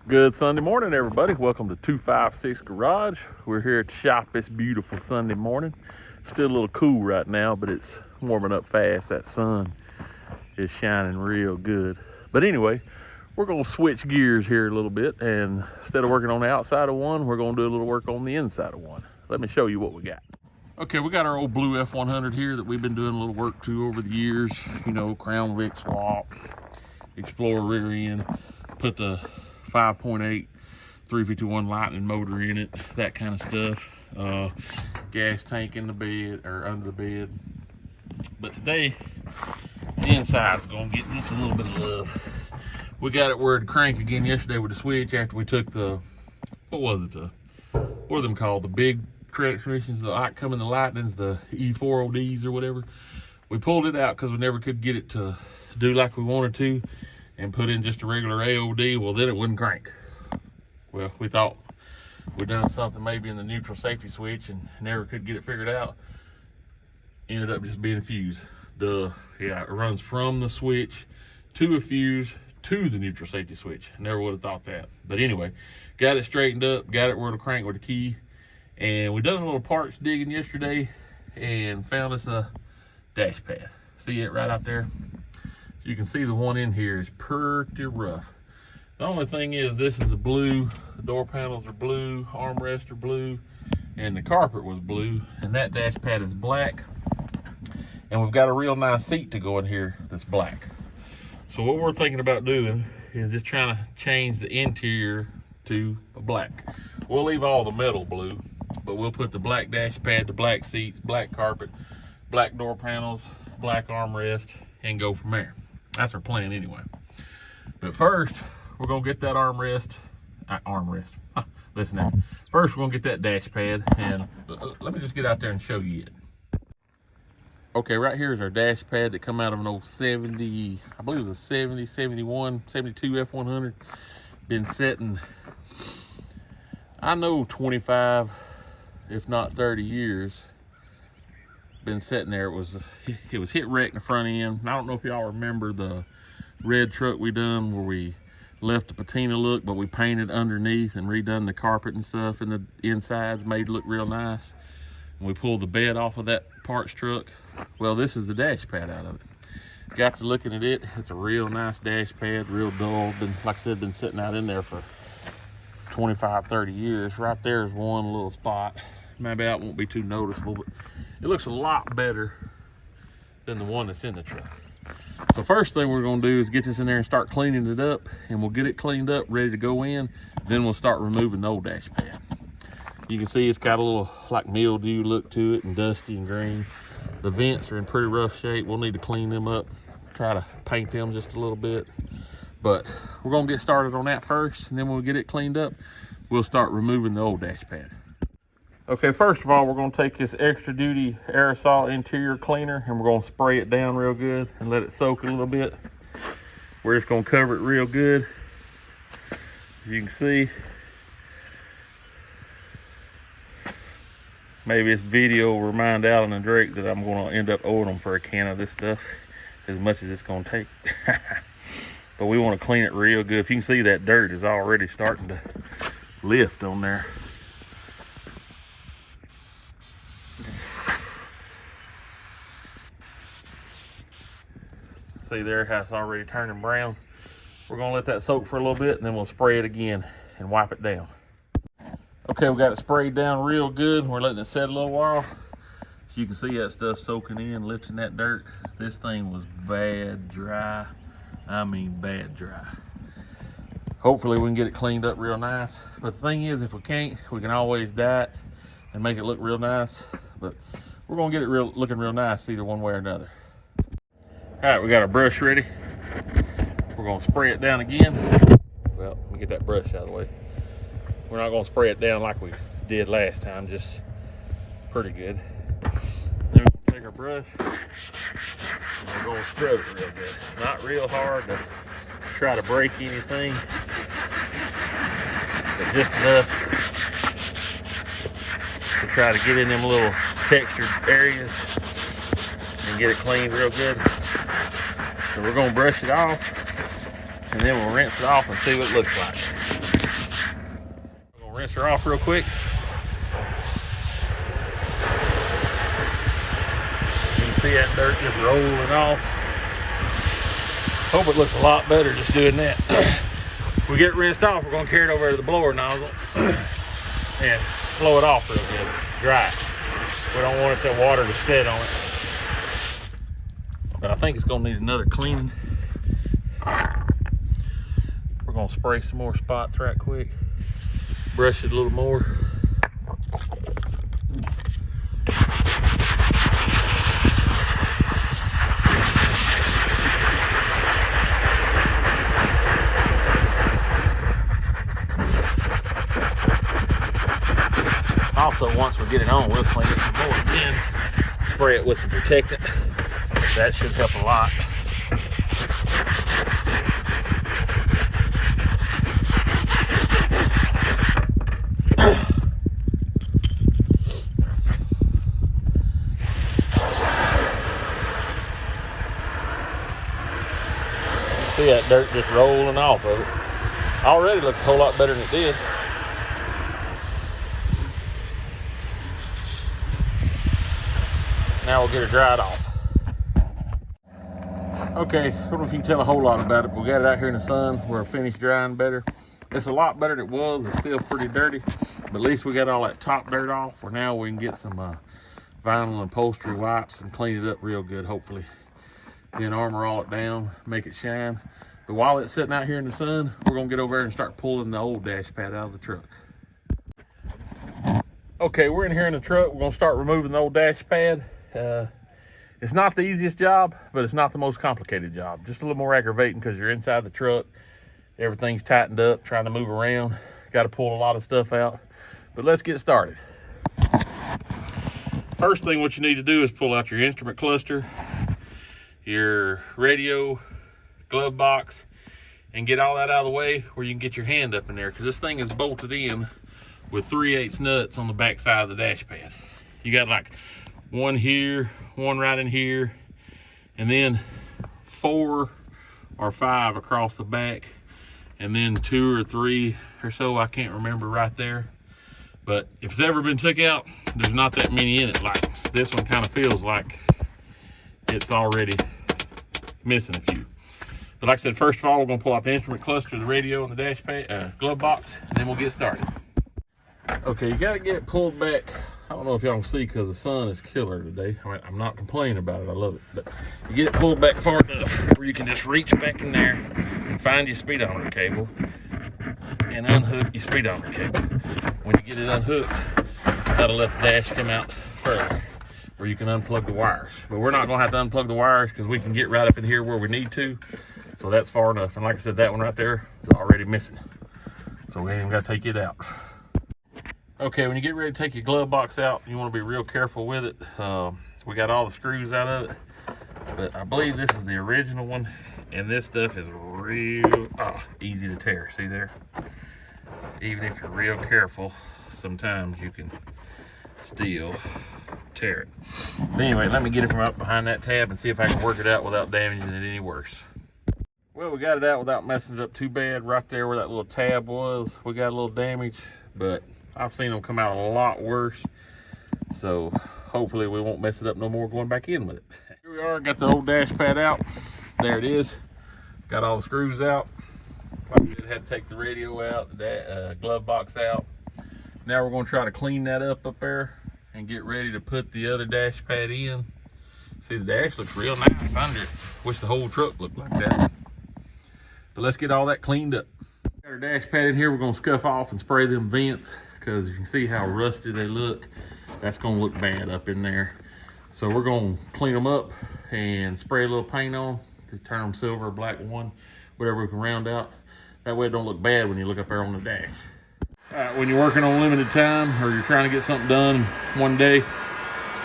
Good Sunday morning, everybody. Welcome to 256 Garage. We're here at the shop this beautiful Sunday morning. Still a little cool right now, but it's warming up fast. That sun is shining real good. But anyway, we're going to switch gears here a little bit, and instead of working on the outside of one, we're going to do a little work on the inside of one. Let me show you what we got. Okay, we got our old blue F100 here that we've been doing a little work to over the years. You know, Crown Vic swap, Explorer rear end, put the 5.8 351 Lightning motor in it, that kind of stuff. Gas tank in the bed or under the bed. But today, the inside's gonna get just a little bit of love. We got it where the crank again yesterday with the switch after we took the, what was it, what are them called? The big transmissions that come in the Lightnings, the E4ODs or whatever. We pulled it out because we never could get it to do like we wanted to, and put in just a regular AOD. Well, then it wouldn't crank. Well, we thought we'd done something maybe in the neutral safety switch and never could get it figured out. Ended up just being a fuse. Duh. Yeah, it runs from the switch to a fuse to the neutral safety switch. Never would have thought that. But anyway, got it straightened up, got it where to crank with the key, and we done a little parts digging yesterday and found us a dash pad. See it right out there? You can see the one in here is pretty rough. The only thing is, this is a blue, the door panels are blue, armrests are blue, and the carpet was blue, and that dash pad is black. And we've got a real nice seat to go in here that's black. So what we're thinking about doing is just trying to change the interior to a black. We'll leave all the metal blue, but we'll put the black dash pad, the black seats, black carpet, black door panels, black armrest, and go from there. That's our plan anyway. But first, we're gonna get that armrest. Listen now. First, we're gonna get that dash pad, and let me just get out there and show you it. Okay, right here is our dash pad that come out of an old 70, I believe it was a 70, 71, 72 F100. Been sitting, I know 25, if not 30 years. Been sitting there. It was hit wreck in the front end. I don't know if y'all remember the red truck we done where we left the patina look, but we painted underneath and redone the carpet and stuff, and the insides made it look real nice. And we pulled the bed off of that parts truck. Well, this is the dash pad out of it. Got to looking at it. It's a real nice dash pad, real dull. Been, like I said, been sitting out in there for 25, 30 years. Right there is one little spot. Maybe that won't be too noticeable, but it looks a lot better than the one that's in the truck. So first thing we're gonna do is get this in there and start cleaning it up, and we'll get it cleaned up, ready to go in. Then we'll start removing the old dash pad. You can see it's got a little like mildew look to it and dusty and green. The vents are in pretty rough shape. We'll need to clean them up, try to paint them just a little bit. But we're gonna get started on that first, and then when we get it cleaned up, we'll start removing the old dash pad. Okay, first of all, we're gonna take this extra duty aerosol interior cleaner and we're gonna spray it down real good and let it soak a little bit. We're just gonna cover it real good. As you can see, maybe this video will remind Alan and Drake that I'm gonna end up owing them for a can of this stuff, as much as it's gonna take. But we wanna clean it real good. If you can see, that dirt is already starting to lift on there. See there how it's already turning brown. We're gonna let that soak for a little bit, and then we'll spray it again and wipe it down. Okay, we got it sprayed down real good. We're letting it set a little while. So you can see that stuff soaking in, lifting that dirt. This thing was bad dry. I mean bad dry. Hopefully we can get it cleaned up real nice. But the thing is, if we can't, we can always dye it and make it look real nice. But we're gonna get it looking real nice either one way or another. All right, we got our brush ready. We're gonna spray it down again. Well, let me get that brush out of the way. We're not gonna spray it down like we did last time, just pretty good. Then we're gonna take our brush and we're gonna scrub it real good. Not real hard to try to break anything, but just enough to try to get in them little textured areas and get it cleaned real good. So we're gonna brush it off and then we'll rinse it off and see what it looks like. We're gonna rinse her off real quick. You can see that dirt just rolling off. Hope it looks a lot better just doing that. We get it rinsed off, we're gonna carry it over to the blower nozzle and blow it off real good, dry it. We don't want that water to sit on it. But I think it's gonna need another cleaning. We're gonna spray some more spots right quick, brush it a little more. Also, once we get it on, we'll clean it some more again. Spray it with some protectant. That should help a lot. You can see that dirt just rolling off of it. Already looks a whole lot better than it did. Now we'll get her dried off. Okay, I don't know if you can tell a whole lot about it, but we got it out here in the sun where it finished drying better. It's a lot better than it was. It's still pretty dirty, but at least we got all that top dirt off, where now we can get some vinyl and upholstery wipes and clean it up real good, hopefully. Then armor all it down, make it shine. But while it's sitting out here in the sun, we're gonna get over there and start pulling the old dash pad out of the truck. Okay, we're in here in the truck. We're gonna start removing the old dash pad. It's not the easiest job, but it's not the most complicated job. Just a little more aggravating because you're inside the truck. Everything's tightened up, trying to move around. Got to pull a lot of stuff out. But let's get started. First thing what you need to do is pull out your instrument cluster, your radio, glove box, and get all that out of the way where you can get your hand up in there, because this thing is bolted in with 3/8 nuts on the back side of the dash pad. You got like one here, one right in here, and then 4 or 5 across the back, and then 2 or 3 or so, I can't remember, right there. But if it's ever been took out, there's not that many in it. Like this one kind of feels like it's already missing a few. But like I said, first of all, we're gonna pull out the instrument cluster, the radio, and the dash pad, glove box, and then we'll get started. Okay, you gotta get it pulled back. I don't know if y'all can see because the sun is killer today. I mean, I'm not complaining about it, I love it. But you get it pulled back far enough where you can just reach back in there and find your speedometer cable and unhook your speedometer cable. When you get it unhooked, that'll let the dash come out further where you can unplug the wires. But we're not gonna have to unplug the wires because we can get right up in here where we need to. So that's far enough. And like I said, that one right there is already missing. So we ain't even gotta take it out. Okay, when you get ready to take your glove box out, you want to be real careful with it. We got all the screws out of it, but I believe this is the original one, and this stuff is real easy to tear. See there? Even if you're real careful, sometimes you can still tear it. But anyway, let me get it from up behind that tab and see if I can work it out without damaging it any worse. Well, we got it out without messing it up too bad. Right there where that little tab was, we got a little damage, but I've seen them come out a lot worse, so hopefully we won't mess it up no more going back in with it. Here we are, got the old dash pad out. There it is. Got all the screws out. Like I said, had to take the radio out, the glove box out. Now we're going to try to clean that up there and get ready to put the other dash pad in. See, the dash looks real nice under it. Wish the whole truck looked like that. But let's get all that cleaned up. Got our dash pad in here. We're going to scuff off and spray them vents, because you can see how rusty they look. That's going to look bad up in there. So we're going to clean them up and spray a little paint on to turn them silver or black one, whatever we can round out. That way it don't look bad when you look up there on the dash. All right, when you're working on limited time or you're trying to get something done one day,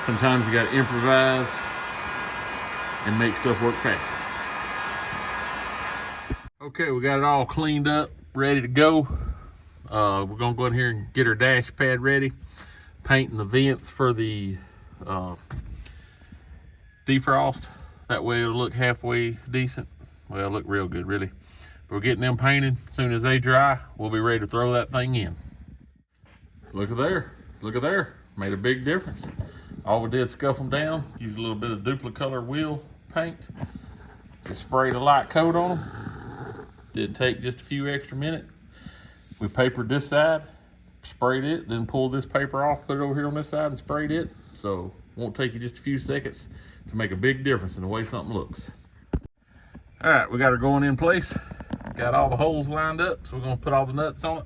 sometimes you got to improvise and make stuff work faster. Okay, we got it all cleaned up, ready to go. We're gonna go in here and get our dash pad ready, painting the vents for the defrost. That way it'll look halfway decent. Well, it'll look real good, really. We're getting them painted. As soon as they dry, we'll be ready to throw that thing in. Look at there. Look at there. Made a big difference. All we did is scuff them down, use a little bit of duplicolor wheel paint. Just sprayed a light coat on them. Didn't take just a few extra minutes. We papered this side, sprayed it, then pulled this paper off, put it over here on this side and sprayed it. So it won't take you just a few seconds to make a big difference in the way something looks. All right, we got her going in place. Got all the holes lined up, so we're gonna put all the nuts on it.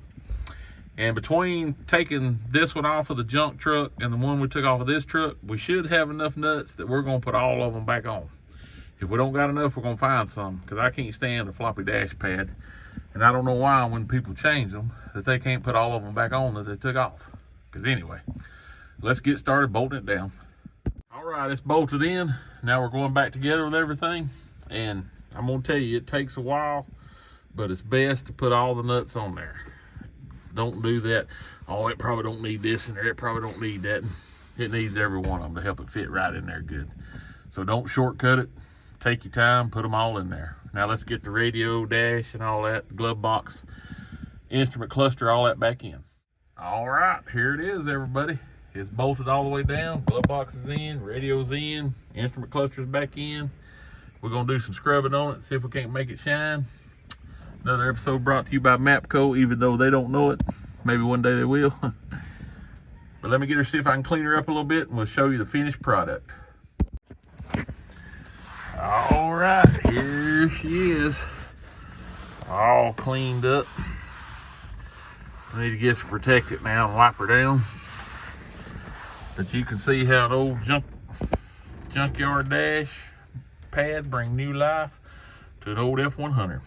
And between taking this one off of the junk truck and the one we took off of this truck, we should have enough nuts that we're gonna put all of them back on. If we don't got enough, we're gonna find some, because I can't stand a floppy dash pad. And I don't know why when people change them, that they can't put all of them back on that they took off. Because anyway, let's get started bolting it down. All right, it's bolted in. Now we're going back together with everything. And I'm gonna tell you, it takes a while, but it's best to put all the nuts on there. Don't do that. Oh, it probably don't need this in there. It probably don't need that. It needs every one of them to help it fit right in there good. So don't shortcut it. Take your time, put them all in there. Now let's get the radio dash and all that, glove box, instrument cluster, all that back in. All right, here it is, everybody. It's bolted all the way down. Glove box is in, radio's in, instrument cluster is back in. We're gonna do some scrubbing on it, see if we can't make it shine. Another episode brought to you by Mapco, even though they don't know it. Maybe one day they will. But let me get her, see if I can clean her up a little bit, and we'll show you the finished product. All right, here she is, all cleaned up. I need to get some protectant now and wipe her down. But you can see how an old junkyard dash pad bring new life to an old F100.